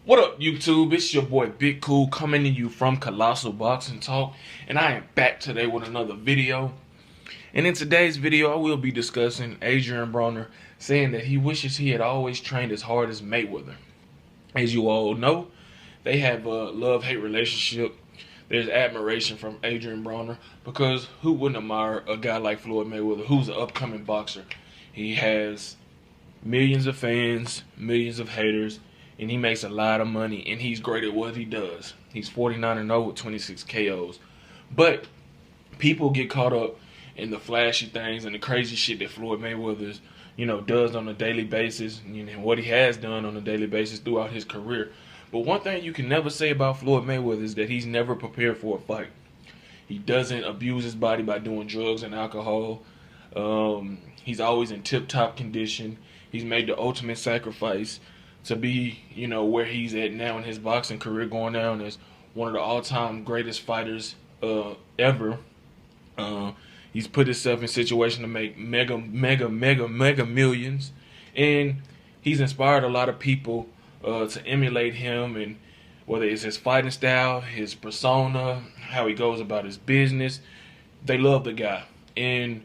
What up, YouTube? It's your boy Big Cool coming to you from Colossal Boxing Talk, and I am back today with another video. And in today's video, I will be discussing Adrien Broner saying that he wishes he had always trained as hard as Mayweather. As you all know, they have a love-hate relationship. There's admiration from Adrien Broner because who wouldn't admire a guy like Floyd Mayweather, who's an upcoming boxer? He has millions of fans, millions of haters, and he makes a lot of money, and he's great at what he does. He's 49-0 with 26 KOs. But people get caught up in the flashy things and the crazy shit that Floyd Mayweather, does on a daily basis, and what he has done on a daily basis throughout his career. But one thing you can never say about Floyd Mayweather is that he's never prepared for a fight. He doesn't abuse his body by doing drugs and alcohol. He's always in tip-top condition. He's made the ultimate sacrifice to be, where he's at now in his boxing career, going down as one of the all-time greatest fighters ever. He's put himself in a situation to make mega millions, and he's inspired a lot of people to emulate him, and whether it's his fighting style, his persona, how he goes about his business, they love the guy. And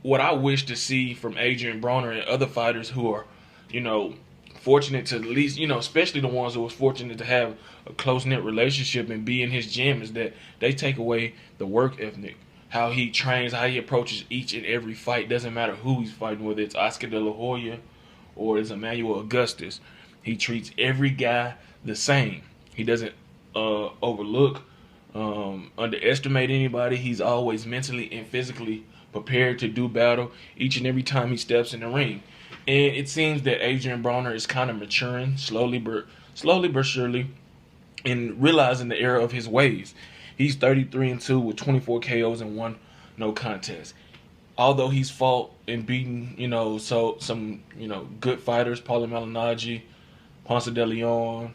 what I wish to see from Adrien Broner and other fighters who are, fortunate to at least, especially the ones who was fortunate to have a close-knit relationship and be in his gym, is that they take away the work ethic, how he trains, how he approaches each and every fight. Doesn't matter who he's fighting, whether it's Oscar De La Hoya or it's Emmanuel Augustus. He treats every guy the same. He doesn't overlook, underestimate anybody. He's always mentally and physically prepared to do battle each and every time he steps in the ring. And it seems that Adrien Broner is kind of maturing slowly but surely, and realizing the error of his ways. He's 33-2 with 24 KOs and one no contest. Although he's fought and beaten, some good fighters, Paulo Malignaggi, Ponce de Leon,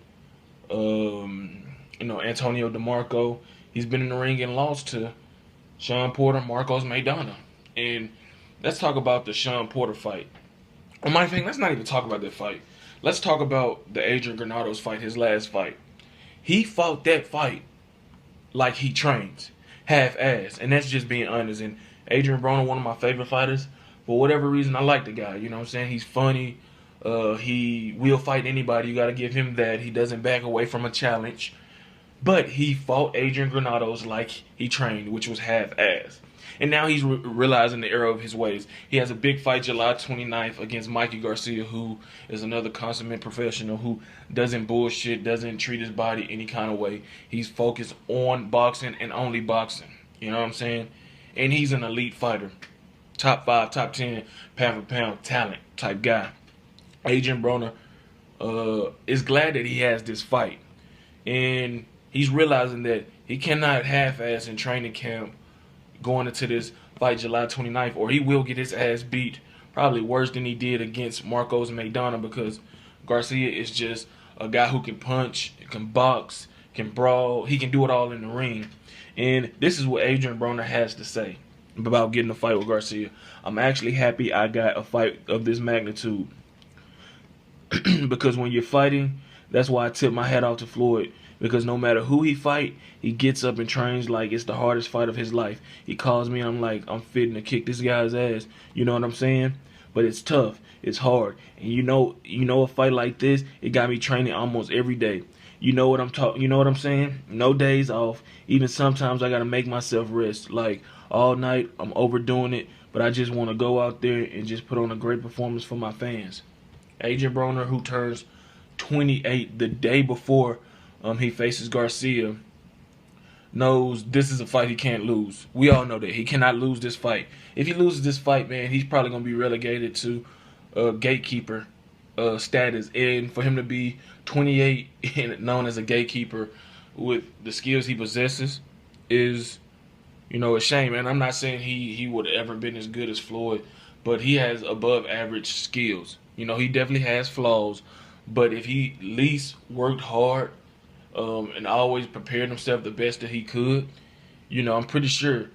Antonio DeMarco. He's been in the ring and lost to Sean Porter, Marcos Maidana. And let's talk about the Sean Porter fight. On my thing, let's not even talk about that fight. Let's talk about the Adrien Granados fight, his last fight. He fought that fight like he trains, half-ass, and that's just being honest. And Adrien Broner, one of my favorite fighters. For whatever reason, I like the guy. You know what I'm saying? He's funny. He will fight anybody. You got to give him that. He doesn't back away from a challenge. But he fought Adrien Granados like he trained, which was half-ass. And now he's realizing the error of his ways. He has a big fight July 29th against Mikey Garcia, who is another consummate professional who doesn't bullshit, doesn't treat his body any kind of way. He's focused on boxing and only boxing. You know what I'm saying? And he's an elite fighter. Top 5, top 10, pound for pound talent type guy. Adrien Broner is glad that he has this fight. And he's realizing that he cannot half-ass in training camp going into this fight July 29th, or he will get his ass beat probably worse than he did against Marcos Maidana, because Garcia is just a guy who can punch, can box, can brawl. He can do it all in the ring. And this is what Adrien Broner has to say about getting a fight with Garcia. I'm actually happy I got a fight of this magnitude. Because when you're fighting, that's why I tip my hat off to Floyd. Because no matter who he fight, he gets up and trains like it's the hardest fight of his life. He calls me and I'm like, I'm fitting to kick this guy's ass. You know what I'm saying? But it's tough. It's hard. And a fight like this, it got me training almost every day. You know what I'm saying? No days off. Even sometimes I gotta make myself rest. Like all night, I'm overdoing it. But I just want to go out there and just put on a great performance for my fans. Adrien Broner, who turns 28 the day before he faces Garcia, knows this is a fight he can't lose. We all know that. He cannot lose this fight. If he loses this fight, man, he's probably going to be relegated to gatekeeper status. And for him to be 28 and known as a gatekeeper with the skills he possesses is, a shame. And I'm not saying he would have ever been as good as Floyd, but he has above average skills. He definitely has flaws. But if he at least worked hard, and always prepared himself the best that he could, I'm pretty sure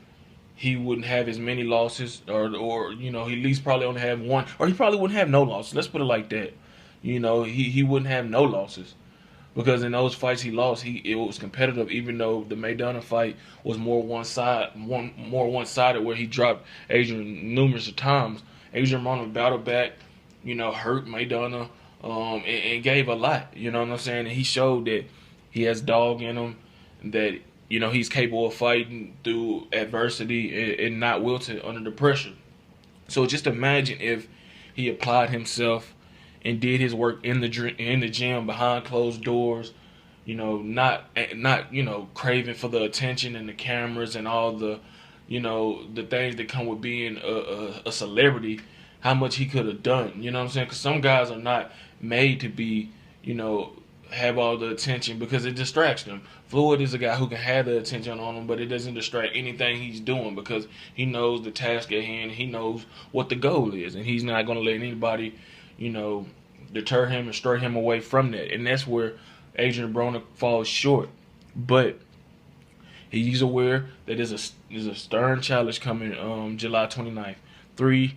he wouldn't have as many losses, or he at least probably only have one, or he probably wouldn't have no losses. Let's put it like that. he wouldn't have no losses. Because in those fights he lost, it was competitive. Even though the Mayweather fight was more one-sided, where he dropped Adrien numerous of times. Adrien Broner battled back, hurt Mayweather, and gave a lot. You know what I'm saying? And he showed that he has dog in him, that he's capable of fighting through adversity and not wilted under the pressure. So just imagine if he applied himself and did his work in the gym behind closed doors, not craving for the attention and the cameras and all the the things that come with being a celebrity. How much he could have done, you know what I'm saying? Because some guys are not made to be, have all the attention, because it distracts them. Floyd is a guy who can have the attention on him, but it doesn't distract anything he's doing, because he knows the task at hand. He knows what the goal is, and he's not going to let anybody, deter him and stray him away from that. And that's where Adrien Broner falls short. But he's aware that there's a stern challenge coming July 29th. 3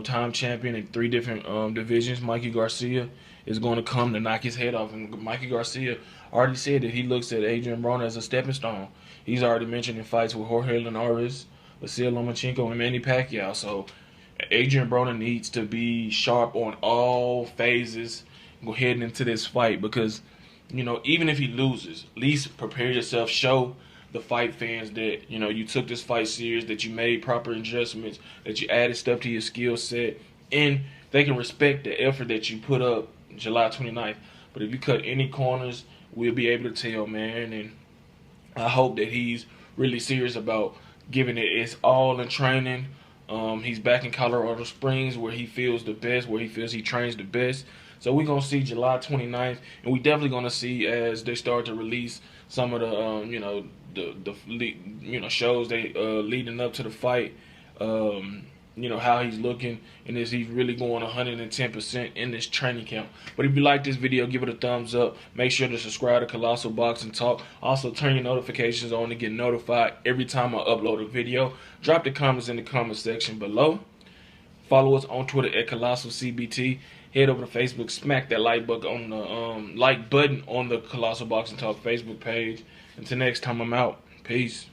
time champion in 3 different divisions. Mikey Garcia is going to come to knock his head off. And Mikey Garcia already said that he looks at Adrien Broner as a stepping stone. He's already mentioned in fights with Jorge Linares, Vasil Lomachenko, and Manny Pacquiao. So Adrien Broner needs to be sharp on all phases heading into this fight, because even if he loses, at least prepare yourself. Show the fight fans that you took this fight serious, that you made proper adjustments, that you added stuff to your skill set, and they can respect the effort that you put up July 29th. But if you cut any corners, we'll be able to tell, man. And I hope that he's really serious about giving it its all in training. He's back in Colorado Springs, where he feels the best, where he feels he trains the best. So we're going to see July 29th, and we're definitely going to see, as they start to release some of the, the shows they leading up to the fight, how he's looking, and is he really going 110% in this training camp. But if you like this video, give it a thumbs up. Make sure to subscribe to Colossal Boxing Talk. Also, turn your notifications on to get notified every time I upload a video. Drop the comments in the comment section below. Follow us on Twitter at Colossal CBT. Head over to Facebook, smack that like button on the Colossal Boxing Talk Facebook page. Until next time, I'm out. Peace.